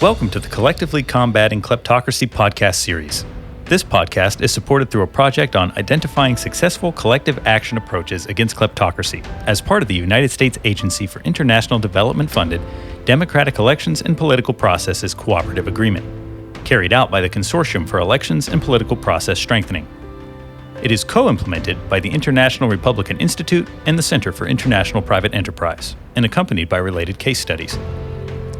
Welcome to the Collectively Combating Kleptocracy podcast series. This podcast is supported through a project on identifying successful collective action approaches against kleptocracy as part of the United States Agency for International Development funded Democratic Elections and Political Processes Cooperative Agreement, carried out by the Consortium for Elections and Political Process Strengthening. It is co-implemented by the International Republican Institute and the Center for International Private Enterprise, and accompanied by related case studies.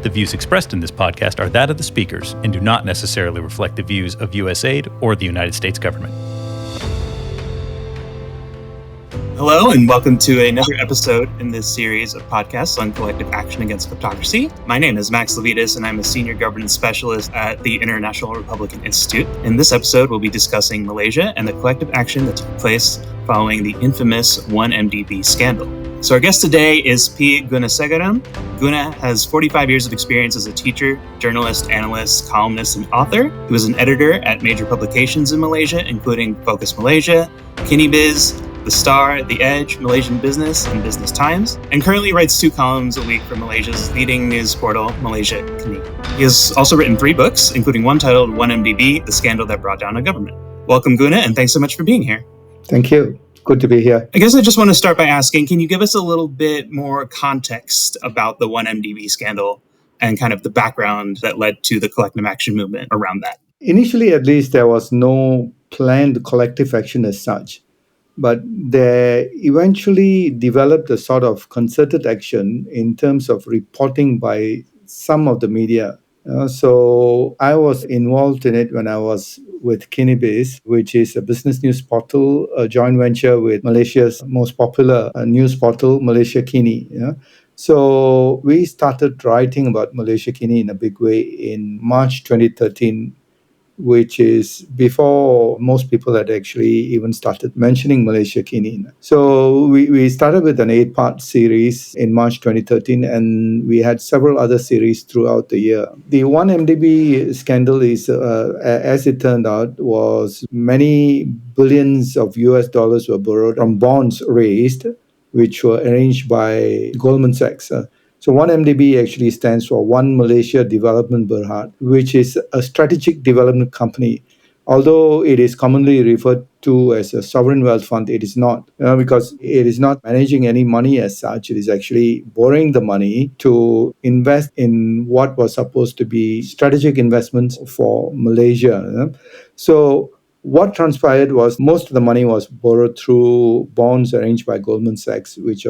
The views expressed in this podcast are that of the speakers and do not necessarily reflect the views of USAID or the United States government. Hello, and welcome to another episode in this series of podcasts on collective action against kleptocracy. My name is Max Levites, and I'm a senior governance specialist at the International Republican Institute. In this episode, we'll be discussing Malaysia and the collective action that took place following the infamous 1MDB scandal. So our guest today is P. Gunasegaram. Guna has 45 years of experience as a teacher, journalist, analyst, columnist, and author. He was an editor at major publications in Malaysia, including Focus Malaysia, KiniBiz, The Star, The Edge, Malaysian Business, and Business Times, and currently writes 2 columns a week for Malaysia's leading news portal, Malaysia Kini. He has also written 3 books, including one titled 1MDB, The Scandal That Brought Down a Government. Welcome, Guna, and thanks so much for being here. Thank you. Good to be here. I guess I just want to start by asking, can you give us a little bit more context about the 1MDB scandal and kind of the background that led to the collective action movement around that? Initially, at least, there was no planned collective action as such, but they eventually developed a sort of concerted action in terms of reporting by some of the media. So I was involved in it when I was with KiniBiz, which is a business news portal, a joint venture with Malaysia's most popular news portal, Malaysia Kini. So we started writing about Malaysia Kini in a big way in March 2013, which is before most people had actually even started mentioning Malaysia Kini. So we started with an 8-part series in March 2013, and we had several other series throughout the year. The 1MDB scandal is, as it turned out, was many billions of US dollars were borrowed from bonds raised, which were arranged by Goldman Sachs. So 1MDB actually stands for One Malaysia Development Berhard, which is a strategic development company. Although it is commonly referred to as a sovereign wealth fund, it is not, because it is not managing any money as such. It is actually borrowing the money to invest in what was supposed to be strategic investments for Malaysia. So what transpired was most of the money was borrowed through bonds arranged by Goldman Sachs, which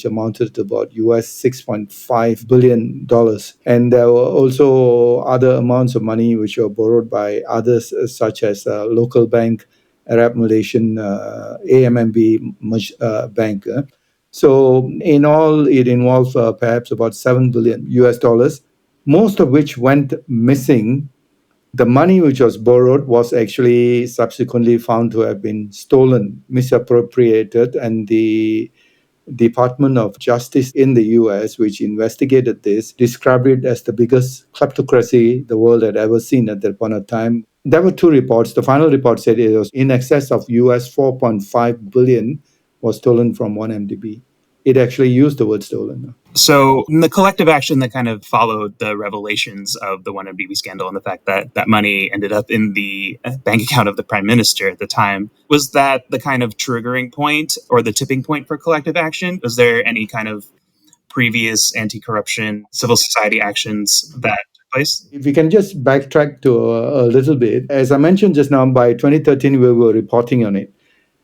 amounted to about US $6.5 billion. And there were also other amounts of money which were borrowed by others, such as local bank, Arab Malaysian, AMMB bank. So in all, it involved perhaps about $7 billion US dollars, most of which went missing. The money which was borrowed was actually subsequently found to have been stolen, misappropriated, and the Department of Justice in the US, which investigated this, described it as the biggest kleptocracy the world had ever seen at that point of time. There were 2 reports. The final report said it was in excess of US 4.5 billion was stolen from 1MDB. It actually used the word stolen. So in the collective action that kind of followed the revelations of the 1MDB scandal and the fact that that money ended up in the bank account of the prime minister at the time, was that the kind of triggering point or the tipping point for collective action? Was there any kind of previous anti-corruption civil society actions that took place? If we can just backtrack to a little bit, as I mentioned just now, by 2013, we were reporting on it.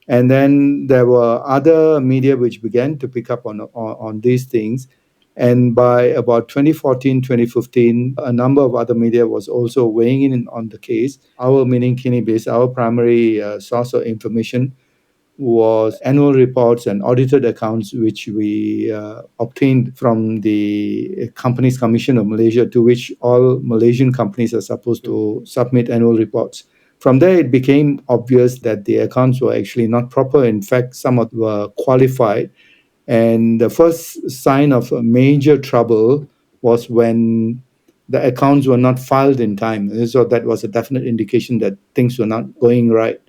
And then there were other media which began to pick up on these things. And by about 2014, 2015, a number of other media was also weighing in on the case. Our, meaning KiniBiz, our primary source of information was annual reports and audited accounts which we obtained from the Companies Commission of Malaysia, to which all Malaysian companies are supposed to submit annual reports. From there, it became obvious that the accounts were actually not proper. In fact, some of them were qualified. And the first sign of major trouble was when the accounts were not filed in time. So that was a definite indication that things were not going right.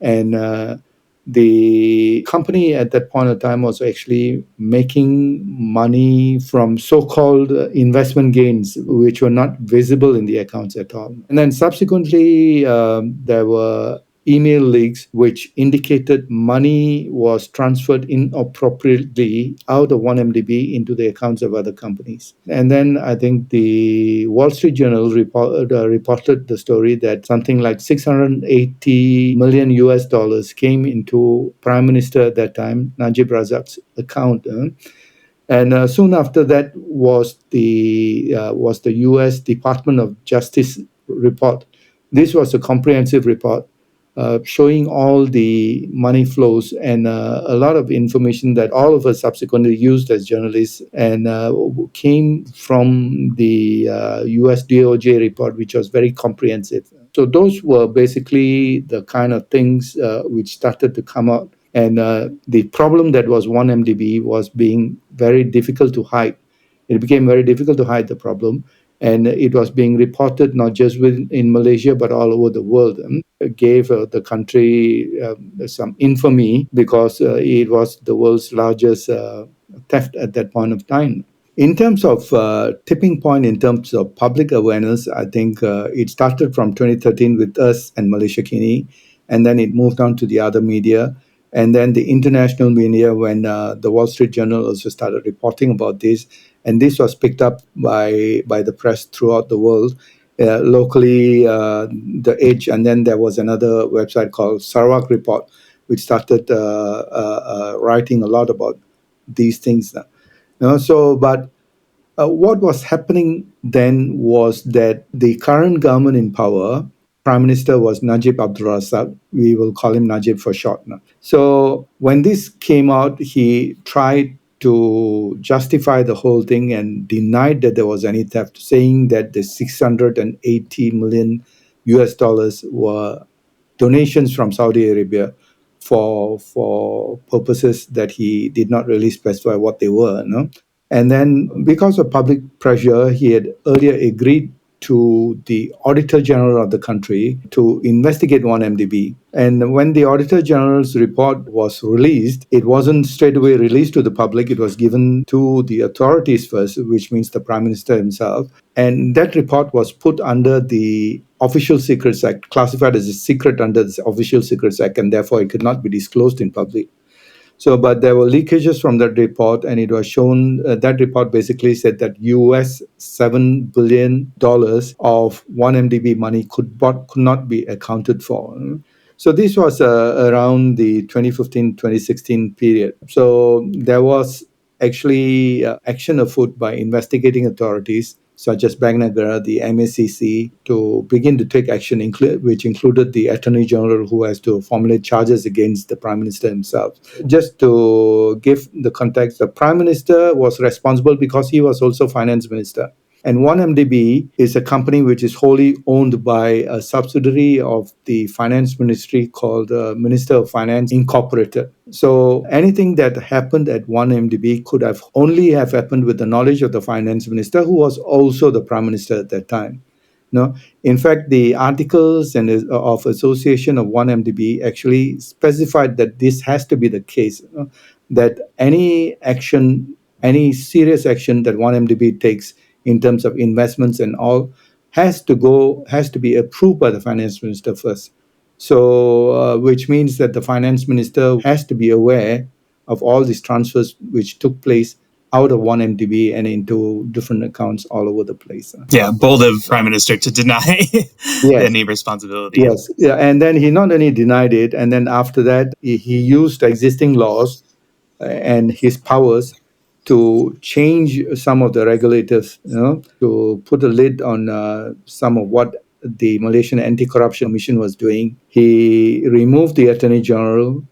And the company at that point of time was actually making money from so-called investment gains, which were not visible in the accounts at all. And then subsequently, there were email leaks which indicated money was transferred inappropriately out of 1MDB into the accounts of other companies. And then I think the Wall Street Journal reported the story that something like 680 million US dollars came into Prime Minister at that time, Najib Razak's account. And soon after that was the U.S. Department of Justice report. This was a comprehensive report showing all the money flows and a lot of information that all of us subsequently used as journalists and came from the US DOJ report, which was very comprehensive. So those were basically the kind of things which started to come out. And the problem that was 1MDB was being very difficult to hide. It became very difficult to hide the problem. And it was being reported not just in Malaysia, but all over the world. It gave the country some infamy because it was the world's largest theft at that point of time. In terms of tipping point, in terms of public awareness, I think it started from 2013 with us and Malaysia Kini, and then it moved on to the other media. And then the international media, when the Wall Street Journal also started reporting about this, and this was picked up by the press throughout the world. Locally, The Edge, and then there was another website called Sarawak Report, which started writing a lot about these things. But what was happening then was that the current government in power, Prime Minister was Najib Abdul Razak. We will call him Najib for short now. So when this came out, he tried to justify the whole thing and denied that there was any theft, saying that the 680 million US dollars were donations from Saudi Arabia for purposes that he did not really specify what they were. And then because of public pressure, he had earlier agreed to the Auditor General of the country to investigate 1MDB. And when the Auditor General's report was released, it wasn't straight away released to the public. It was given to the authorities first, which means the Prime Minister himself. And that report was put under the Official Secrets Act, classified as a secret under the Official Secrets Act, and therefore it could not be disclosed in public. So, but there were leakages from that report, and it was shown that report basically said that US $7 billion of 1MDB money could not be accounted for. So this was around the 2015-2016 period. So there was actually action afoot by investigating authorities such as Bank Negara, the MACC, to begin to take action, which included the Attorney General, who has to formulate charges against the Prime Minister himself. Just to give the context, the Prime Minister was responsible because he was also Finance Minister. And 1MDB is a company which is wholly owned by a subsidiary of the Finance Ministry called Minister of Finance Incorporated. So anything that happened at 1MDB could have only have happened with the knowledge of the Finance Minister, who was also the Prime Minister at that time. In fact, the articles of association of 1MDB actually specified that this has to be the case, that any serious action that 1MDB takes in terms of investments and all has to be approved by the Finance Minister first. So, which means that the Finance Minister has to be aware of all these transfers which took place out of 1MDB and into different accounts all over the place. Yeah, bold of Prime Minister to deny any responsibility. Yes, yeah, and then he not only denied it, and then after that, he used existing laws and his powers to change some of the regulators, to put a lid on some of what the Malaysian Anti-Corruption Commission was doing. He removed the Attorney General,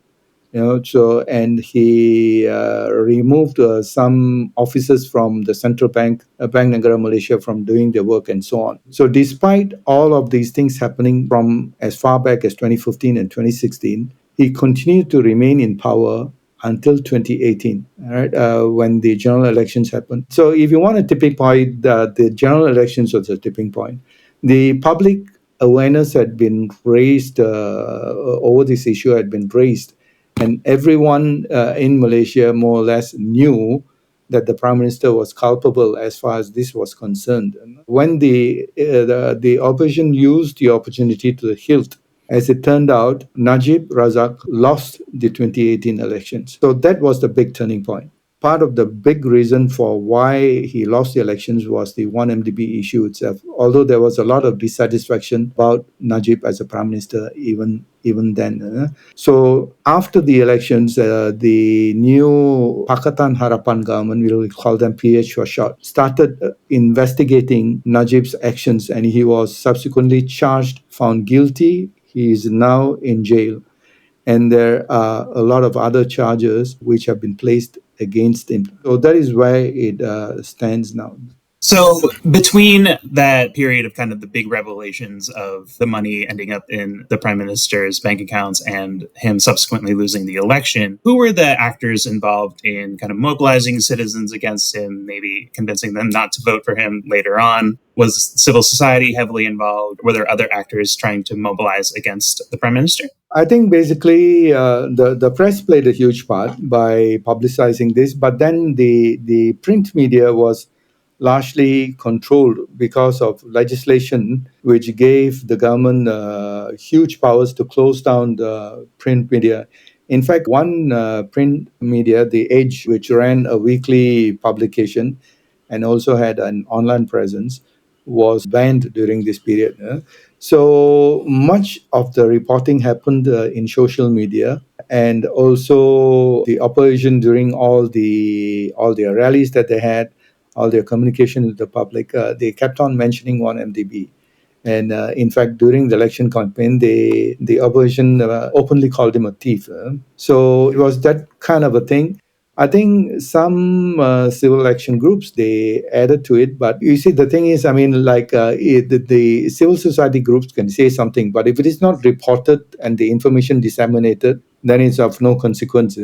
and he removed some officers from the central bank, Bank Negara Malaysia, from doing their work and so on. So despite all of these things happening from as far back as 2015 and 2016, he continued to remain in power until 2018, right, when the general elections happened. So if you want a tipping point, the general elections was a tipping point. The public awareness had been raised over this issue had been raised. And everyone in Malaysia more or less knew that the Prime Minister was culpable as far as this was concerned. When the opposition used the opportunity to the hilt, as it turned out, Najib Razak lost the 2018 elections. So that was the big turning point. Part of the big reason for why he lost the elections was the 1MDB issue itself. Although there was a lot of dissatisfaction about Najib as a prime minister even then. So after the elections, the new Pakatan Harapan government, we will call them PH for short, started investigating Najib's actions, and he was subsequently charged, found guilty. He is now in jail. And there are a lot of other charges which have been placed against him. So that is where it stands now. So between that period of kind of the big revelations of the money ending up in the prime minister's bank accounts and him subsequently losing the election, who were the actors involved in kind of mobilizing citizens against him, maybe convincing them not to vote for him later on? Was civil society heavily involved? Were there other actors trying to mobilize against the prime minister? I think basically the press played a huge part by publicizing this, but then the print media was largely controlled because of legislation which gave the government huge powers to close down the print media. In fact, one print media, The Age, which ran a weekly publication and also had an online presence, was banned during this period. So much of the reporting happened in social media, and also the opposition during all their rallies that they had, all their communication with the public, they kept on mentioning 1MDB. And in fact, during the election campaign, the opposition openly called him a thief. So it was that kind of a thing. I think some civil action groups, they added to it. But you see, the thing is, I mean, like the civil society groups can say something, but if it is not reported and the information disseminated, then it's of no consequence.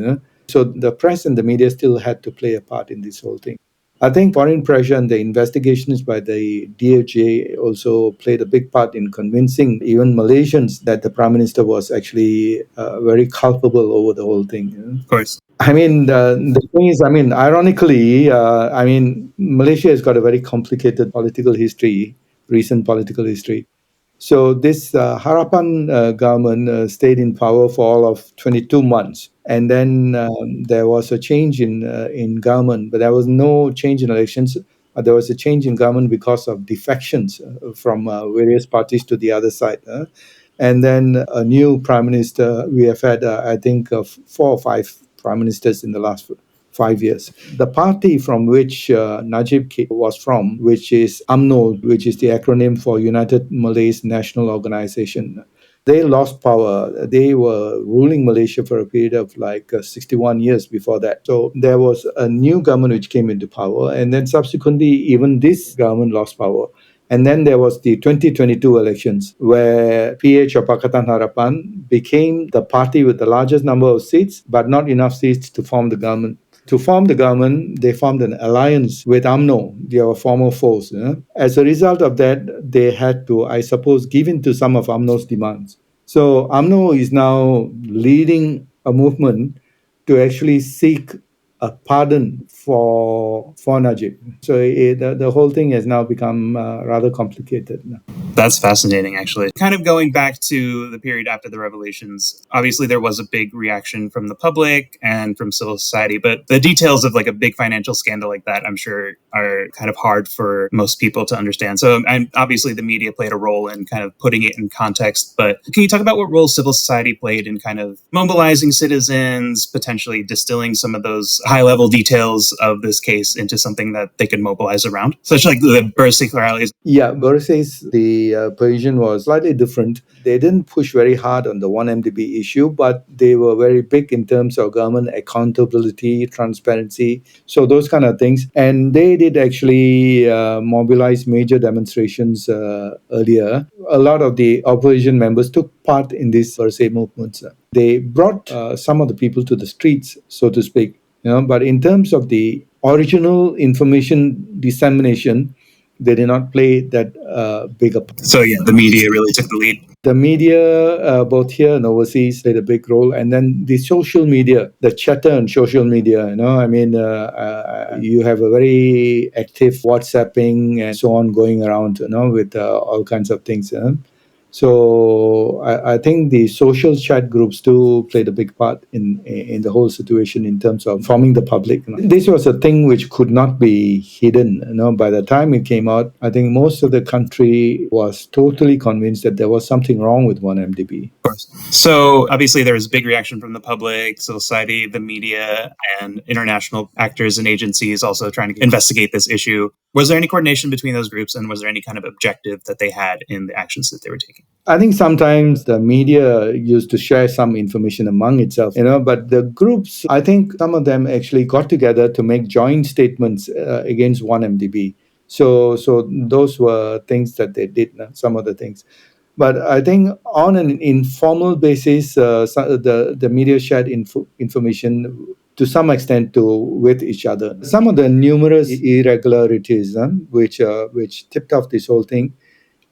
So the press and the media still had to play a part in this whole thing. I think foreign pressure and the investigations by the DOJ also played a big part in convincing even Malaysians that the Prime Minister was actually very culpable over the whole thing. Of course. I mean, the thing is, I mean, ironically, Malaysia has got a very complicated political history, recent political history. So this Harapan government stayed in power for all of 22 months. And then there was a change in government, but there was no change in elections. There was a change in government because of defections from various parties to the other side. And then a new prime minister. We have had, I think, 4 or 5 prime ministers in the last 5 years. The party from which Najib was from, which is UMNO, which is the acronym for United Malays National Organization, they lost power. They were ruling Malaysia for a period of like 61 years before that. So there was a new government which came into power, and then subsequently, even this government lost power. And then there was the 2022 elections where PH or Pakatan Harapan became the party with the largest number of seats, but not enough seats to form the government. To form the government, they formed an alliance with UMNO, their former foes. As a result of that, they had to, I suppose, give in to some of UMNO's demands. So UMNO is now leading a movement to actually seek a pardon for Najib. So the whole thing has now become rather complicated. That's fascinating, actually. Kind of going back to the period after the revelations, obviously there was a big reaction from the public and from civil society, but the details of like a big financial scandal like that, I'm sure, are kind of hard for most people to understand. So obviously the media played a role in kind of putting it in context, but can you talk about what role civil society played in kind of mobilizing citizens, potentially distilling some of those high-level details of this case into something that they could mobilize around, such like the Bersih rallies? Yeah, Bersih's the position was slightly different. They didn't push very hard on the 1MDB issue, but they were very big in terms of government accountability, transparency, so those kind of things. And they did actually mobilize major demonstrations earlier. A lot of the opposition members took part in these Bersih movements. They brought some of the people to the streets, so to speak. But in terms of the original information dissemination, they did not play that big a part. So yeah, the media really took the lead. The media, both here and overseas, played a big role. And then the social media, the chatter on social media, you have a very active WhatsApping and so on going around, with all kinds of things. So I think the social chat groups too played a big part in the whole situation in terms of informing the public. This was a thing which could not be hidden. By the time it came out, I think most of the country was totally convinced that there was something wrong with 1MDB. Of course. So obviously there was big reaction from the public, civil society, the media, and international actors and agencies also trying to investigate this issue. Was there any coordination between those groups, and was there any kind of objective that they had in the actions that they were taking? I think sometimes the media used to share some information among itself, but the groups, I think some of them actually got together to make joint statements against 1MDB. So those were things that they did, some of the things. But I think on an informal basis, the media shared information to some extent with each other. Some of the numerous irregularities which tipped off this whole thing.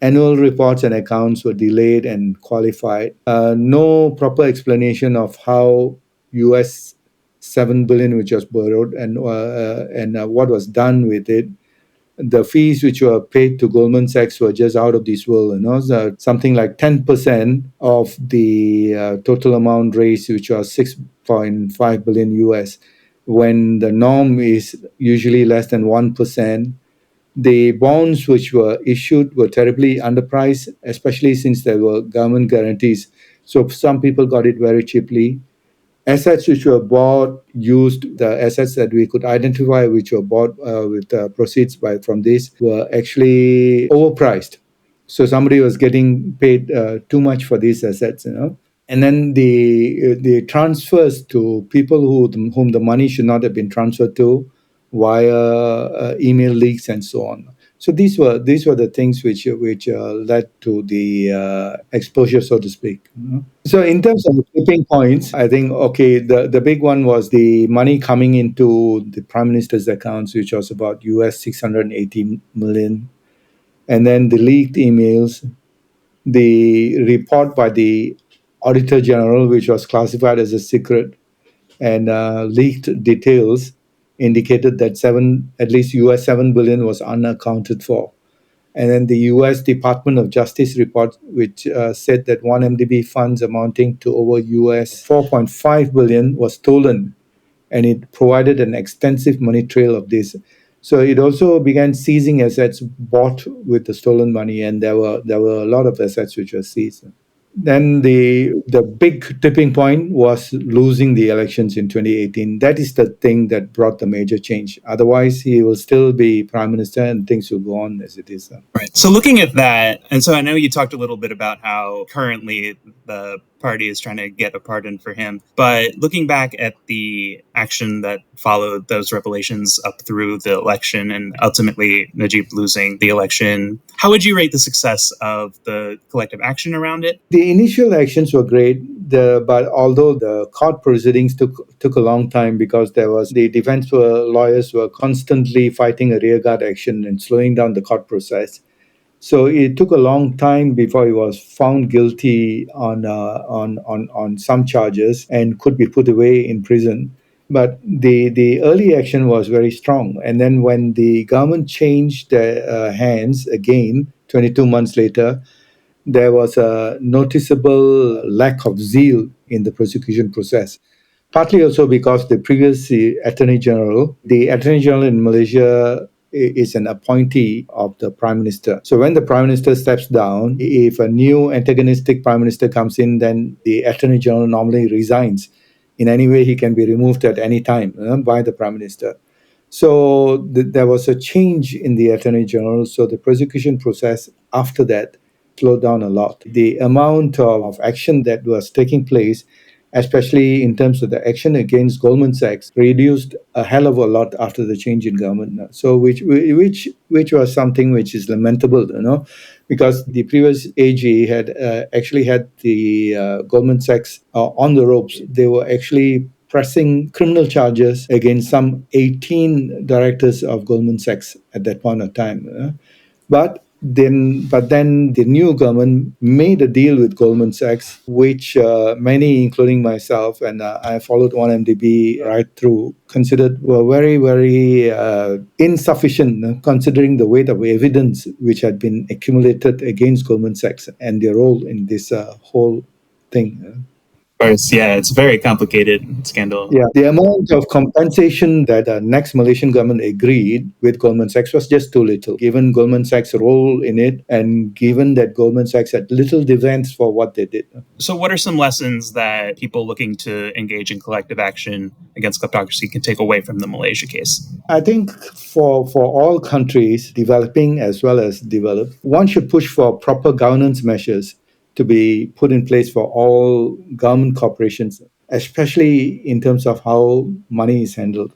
Annual reports and accounts were delayed and qualified. No proper explanation of how US 7 billion, which was borrowed, and what was done with it. The fees which were paid to Goldman Sachs were just out of this world. So something like 10% of the total amount raised, which was 6.5 billion US, when the norm is usually less than 1%. The bonds which were issued were terribly underpriced, especially since there were government guarantees. So some people got it very cheaply. Assets which were bought, used, the assets that we could identify which were bought with proceeds from this were actually overpriced. So somebody was getting paid too much for these assets, And then the transfers to people whom the money should not have been transferred to via email leaks and so on. So these were the things which led to the exposure, so to speak. So in terms of the tipping points, I think the big one was the money coming into the Prime Minister's accounts, which was about US 680 million, and then the leaked emails, the report by the Auditor General, which was classified as a secret, and leaked details indicated that at least US 7 billion was unaccounted for. And then the US Department of Justice report, which said that 1MDB funds amounting to over US 4.5 billion was stolen, and it provided an extensive money trail of this. So it also began seizing assets bought with the stolen money, and there were a lot of assets which were seized. Then the big tipping point was losing the elections in 2018. That is the thing that brought the major change. Otherwise, he will still be prime minister and things will go on as it is. Right. So looking at that, and so I know you talked a little bit about how currently the party is trying to get a pardon for him, but looking back at the action that followed those revelations up through the election and ultimately Najib losing the election, how would you rate the success of the collective action around it? The initial actions were great, but although the court proceedings took a long time because the defense lawyers were constantly fighting a rearguard action and slowing down the court process. So it took a long time before he was found guilty on some charges and could be put away in prison. But the early action was very strong. And then when the government changed their hands again, 22 months later, there was a noticeable lack of zeal in the prosecution process. Partly also because the previous Attorney General in Malaysia is an appointee of the Prime Minister. So when the Prime Minister steps down, if a new antagonistic Prime Minister comes in, then the Attorney General normally resigns. In any way, he can be removed at any time by the Prime Minister. So there was a change in the Attorney General. So the prosecution process after that slowed down a lot. The amount of action that was taking place, especially in terms of the action against Goldman Sachs, reduced a hell of a lot after the change in government. So which was something which is lamentable, because the previous AG had actually had the Goldman Sachs on the ropes. They were actually pressing criminal charges against some 18 directors of Goldman Sachs at that point of time. But then the new government made a deal with Goldman Sachs, which many, including myself, and I followed 1MDB right through, considered were very, very insufficient, considering the weight of evidence which had been accumulated against Goldman Sachs and their role in this whole thing. Of course, yeah, it's a very complicated scandal. Yeah, the amount of compensation that the next Malaysian government agreed with Goldman Sachs was just too little, given Goldman Sachs' role in it and given that Goldman Sachs had little defense for what they did. So what are some lessons that people looking to engage in collective action against kleptocracy can take away from the Malaysia case? I think for all countries, developing as well as developed, one should push for proper governance measures to be put in place for all government corporations, especially in terms of how money is handled.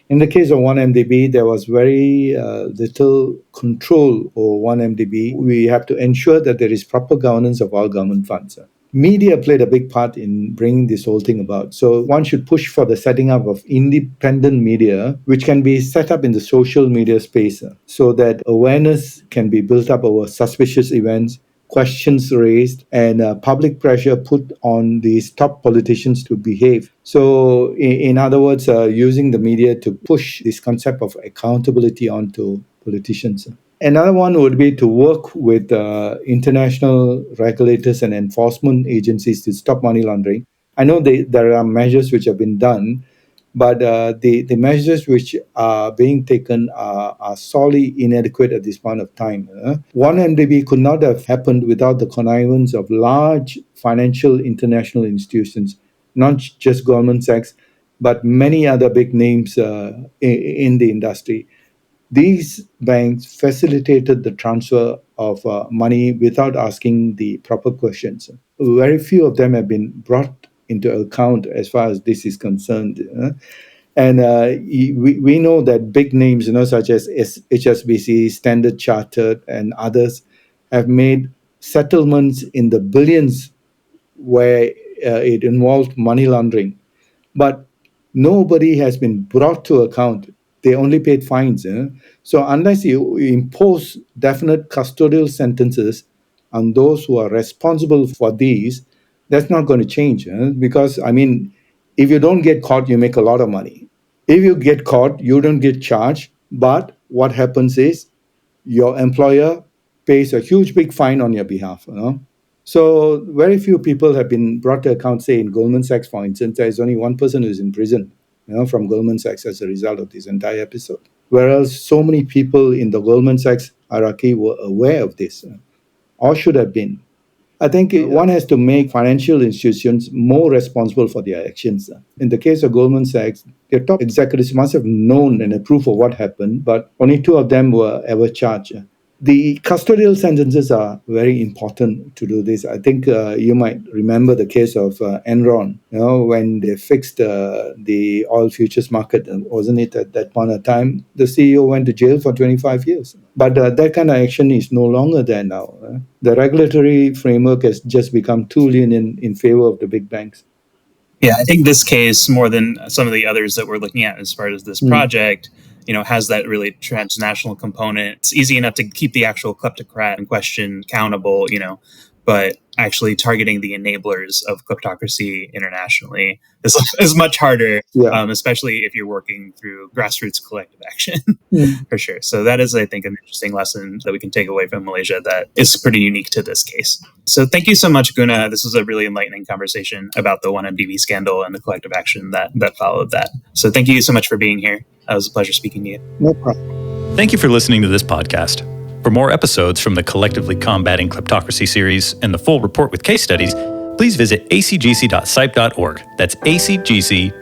In the case of 1MDB, there was very little control over 1MDB. We have to ensure that there is proper governance of all government funds. Media played a big part in bringing this whole thing about. So one should push for the setting up of independent media, which can be set up in the social media space so that awareness can be built up over suspicious events, questions raised, and public pressure put on these top politicians to behave. So, in other words, using the media to push this concept of accountability onto politicians. Another one would be to work with international regulators and enforcement agencies to stop money laundering. I know there are measures which have been done, but the measures which are being taken are sorely inadequate at this point of time. 1MDB could not have happened without the connivance of large financial international institutions, not just Goldman Sachs, but many other big names in the industry. These banks facilitated the transfer of money without asking the proper questions. Very few of them have been brought into account as far as this is concerned. And we know that big names, such as HSBC, Standard Chartered, and others have made settlements in the billions where it involved money laundering. But nobody has been brought to account. They only paid fines. So unless you impose definite custodial sentences on those who are responsible for these, that's not going to change. Because, if you don't get caught, you make a lot of money. If you get caught, you don't get charged. But what happens is your employer pays a huge, big fine on your behalf. So very few people have been brought to account, say, in Goldman Sachs, for instance. There's only one person who's in prison from Goldman Sachs as a result of this entire episode. Whereas so many people in the Goldman Sachs hierarchy were aware of this, or should have been. I think one has to make financial institutions more responsible for their actions. In the case of Goldman Sachs, their top executives must have known and approved of what happened, but only 2 of them were ever charged. The custodial sentences are very important to do this. I think you might remember the case of Enron, when they fixed the oil futures market, wasn't it at that point of time? The CEO went to jail for 25 years. But that kind of action is no longer there now. The regulatory framework has just become too lenient in favor of the big banks. Yeah, I think this case, more than some of the others that we're looking at as part of this project, has that really transnational component. It's easy enough to keep the actual kleptocrat in question accountable, but actually targeting the enablers of kleptocracy internationally is much harder, especially if you're working through grassroots collective action, for sure. So that is, I think, an interesting lesson that we can take away from Malaysia that is pretty unique to this case. So thank you so much, Guna. This was a really enlightening conversation about the 1MDB scandal and the collective action that followed that. So thank you so much for being here. It was a pleasure speaking to you. No problem. Thank you for listening to this podcast. For more episodes from the Collectively Combating Kleptocracy series and the full report with case studies, please visit acgc.cipe.org. That's acgc.cipe.org.